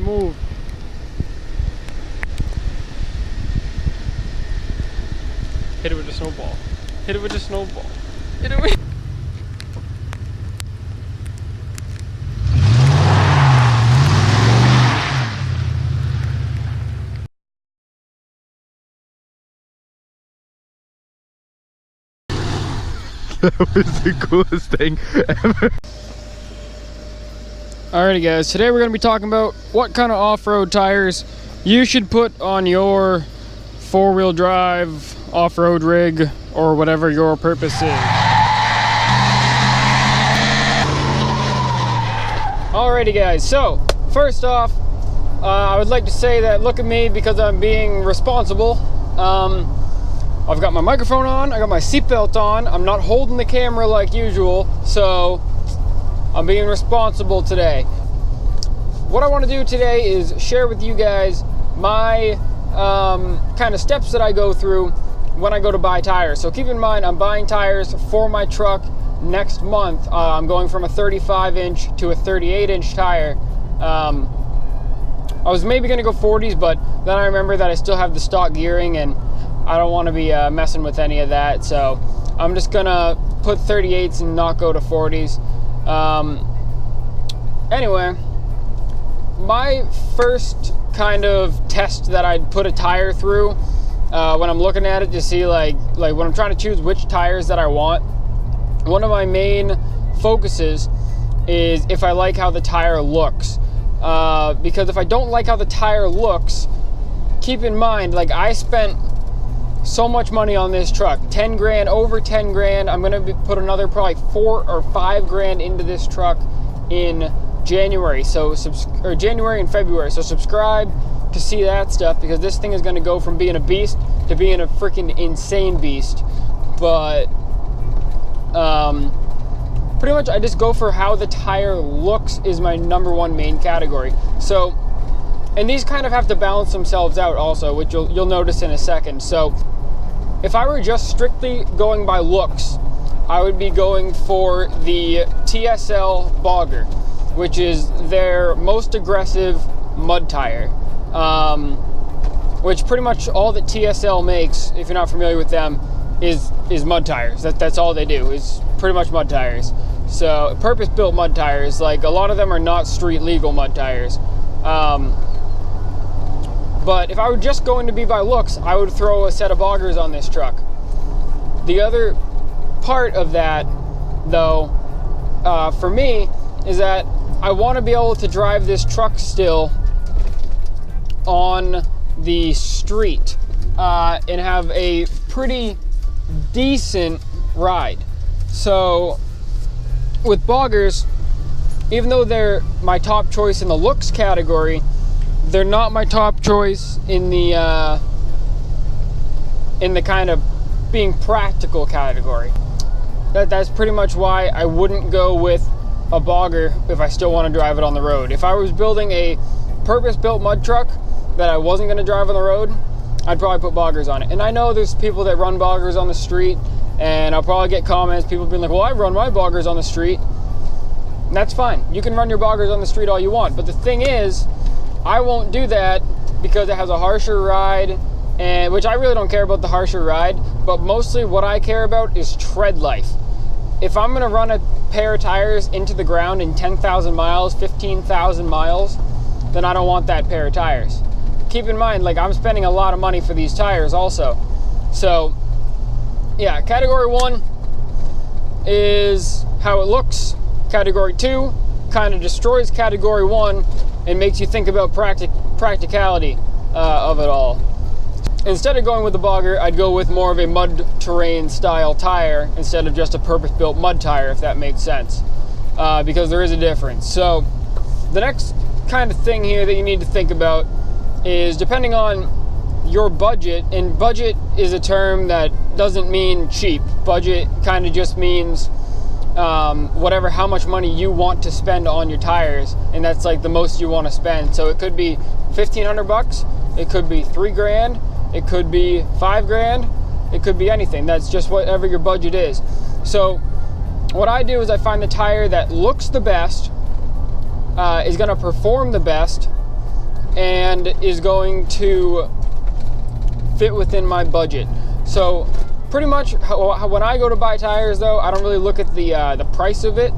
move. Hit it with a snowball. Hit it with a snowball. Hit it with... That was the coolest thing ever. Alrighty guys, today we're going to be talking about what kind of off-road tires you should put on your four-wheel drive off-road rig or whatever your purpose is. Alrighty guys, so first off, I would like to say that look at me because I'm being responsible. I've got my microphone on, I got my seatbelt on, I'm not holding the camera like usual, so I'm being responsible today. What I want to do today is share with you guys my kind of steps that I go through when I go to buy tires. So keep in mind, I'm buying tires for my truck next month. I'm going from a 35-inch to a 38-inch tire. I was maybe going to go 40s, but then I remember that I still have the stock gearing and I don't want to be messing with any of that, so I'm just gonna put 38s and not go to 40s. Anyway, my first kind of test that I'd put a tire through when I'm looking at it to see like when I'm trying to choose which tires that I want, one of my main focuses is if I like how the tire looks. Because if I don't like how the tire looks, keep in mind, like I spent so much money on this truck, 10 grand, over 10 grand. I'm gonna put another probably 4 or 5 grand into this truck in January. So January and February. So subscribe to see that stuff because this thing is gonna go from being a beast to being a freaking insane beast. But pretty much I just go for how the tire looks is my number one main category. So, and these kind of have to balance themselves out also, which you'll notice in a second. So if I were just strictly going by looks, I would be going for the TSL Bogger, which is their most aggressive mud tire, which pretty much all that TSL makes, if you're not familiar with them, is mud tires. That's all they do, is pretty much mud tires. So purpose-built mud tires, like a lot of them are not street legal mud tires. But if I were just going to be by looks, I would throw a set of boggers on this truck. The other part of that, though, for me, is that I want to be able to drive this truck still on the street and have a pretty decent ride. So with boggers, even though they're my top choice in the looks category, they're not my top choice in the kind of being practical category. That's pretty much why I wouldn't go with a bogger if I still want to drive it on the road. If I was building a purpose-built mud truck that I wasn't going to drive on the road, I'd probably put boggers on it. And I know there's people that run boggers on the street, and I'll probably get comments, people being like, well, I run my boggers on the street. And that's fine. You can run your boggers on the street all you want. But the thing is, I won't do that because it has a harsher ride, and which I really don't care about the harsher ride, but mostly what I care about is tread life. If I'm gonna run a pair of tires into the ground in 10,000 miles, 15,000 miles, then I don't want that pair of tires. Keep in mind, like I'm spending a lot of money for these tires also. So yeah, category 1 is how it looks. Category 2 kind of destroys category 1 and makes you think about practicality of it all. Instead of going with the bogger, I'd go with more of a mud terrain style tire instead of just a purpose-built mud tire, if that makes sense, because there is a difference. So the next kind of thing here that you need to think about is, depending on your budget, and budget is a term that doesn't mean cheap. Budget kind of just means whatever, how much money you want to spend on your tires, and that's like the most you want to spend. So it could be $1,500, it could be $3 grand, it could be $5 grand, it could be anything. That's just whatever your budget is. So what I do is I find the tire that looks the best, is going to perform the best, and is going to fit within my budget. So pretty much when I go to buy tires though, I don't really look at the price of it.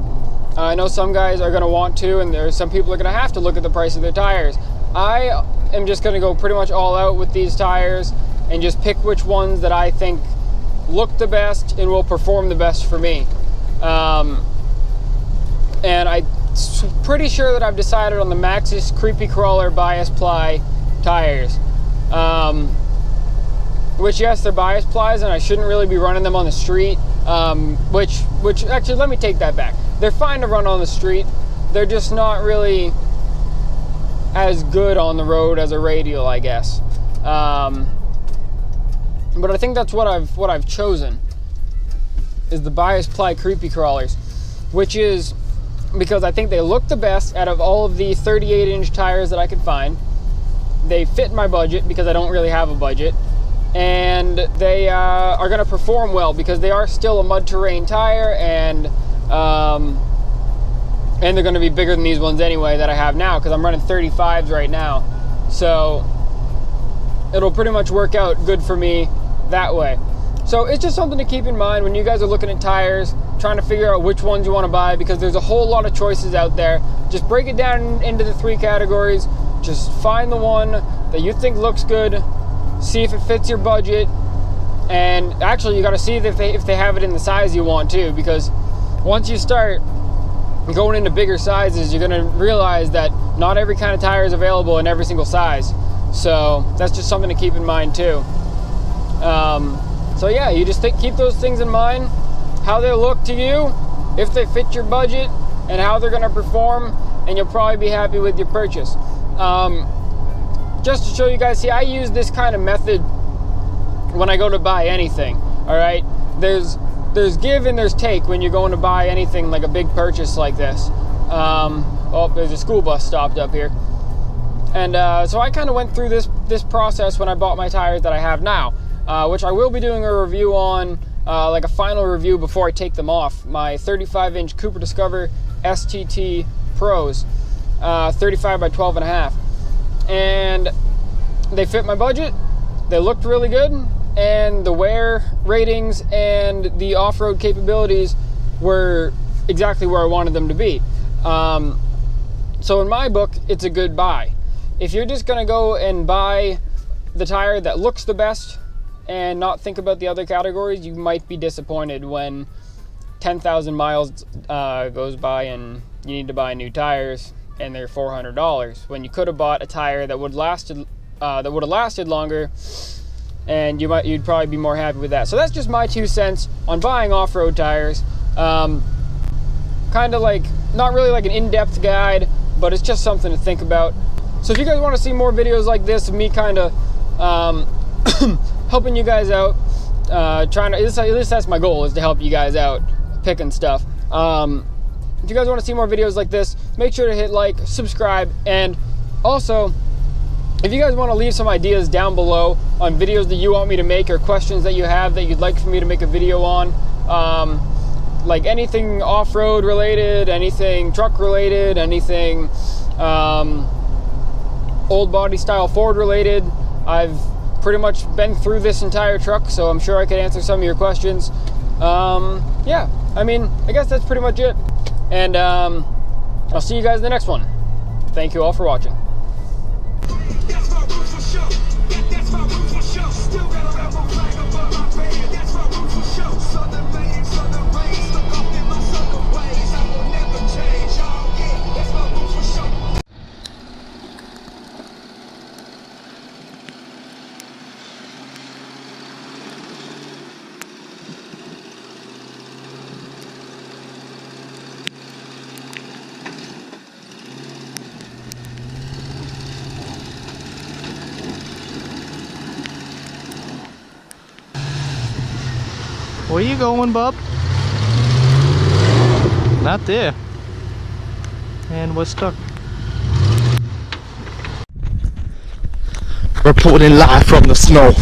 I know some guys are going to want to, and there's some people are going to have to look at the price of their tires. I am just going to go pretty much all out with these tires and just pick which ones that I think look the best and will perform the best for me. And I'm pretty sure that I've decided on the Maxxis Creepy Crawler bias ply tires. Which, yes, they're bias plies, and I shouldn't really be running them on the street. Which actually, let me take that back. They're fine to run on the street. They're just not really as good on the road as a radial, I guess. But I think that's what I've chosen, is the bias ply Creepy Crawlers, which is because I think they look the best out of all of the 38-inch tires that I could find. They fit my budget because I don't really have a budget. And they are going to perform well because they are still a mud terrain tire, and they're going to be bigger than these ones anyway that I have now, because I'm running 35s right now. So it'll pretty much work out good for me that way. So it's just something to keep in mind when you guys are looking at tires, trying to figure out which ones you want to buy, because there's a whole lot of choices out there. Just break it down into the 3 categories. Just find the one that you think looks good. See if it fits your budget, and actually you got to see if they have it in the size you want too, because once you start going into bigger sizes, you're going to realize that not every kind of tire is available in every single size. So that's just something to keep in mind too. So yeah, you just keep those things in mind, how they look to you, if they fit your budget, and how they're going to perform, and you'll probably be happy with your purchase. Just to show you guys, see, I use this kind of method when I go to buy anything, all right? There's give and there's take when you're going to buy anything like a big purchase like this. Oh, there's a school bus stopped up here. And so I kind of went through this process when I bought my tires that I have now, which I will be doing a review on, like a final review before I take them off. My 35-inch Cooper Discover STT Pros, 35 by 12.5. And they fit my budget, they looked really good, and the wear ratings and the off-road capabilities were exactly where I wanted them to be. So in my book, it's a good buy. If you're just going to go and buy the tire that looks the best and not think about the other categories, you might be disappointed when 10,000 miles goes by and you need to buy new tires and they're $400 when you could have bought a tire that would have lasted longer, and you'd probably be more happy with that. So that's just my 2 cents on buying off-road tires. Kind of like, not really like an in-depth guide, but it's just something to think about. So if you guys want to see more videos like this of me kind of helping you guys out, at least that's my goal, is to help you guys out picking stuff. If you guys want to see more videos like this, make sure to hit like, subscribe, and also, if you guys want to leave some ideas down below on videos that you want me to make, or questions that you have that you'd like for me to make a video on, like anything off-road related, anything truck related, anything old body style Ford related, I've pretty much been through this entire truck, so I'm sure I could answer some of your questions. Yeah, I mean, I guess that's pretty much it. And I'll see you guys in the next one. Thank you all for watching. Where you going, bub? Not there. And we're stuck. Reporting live from the snow.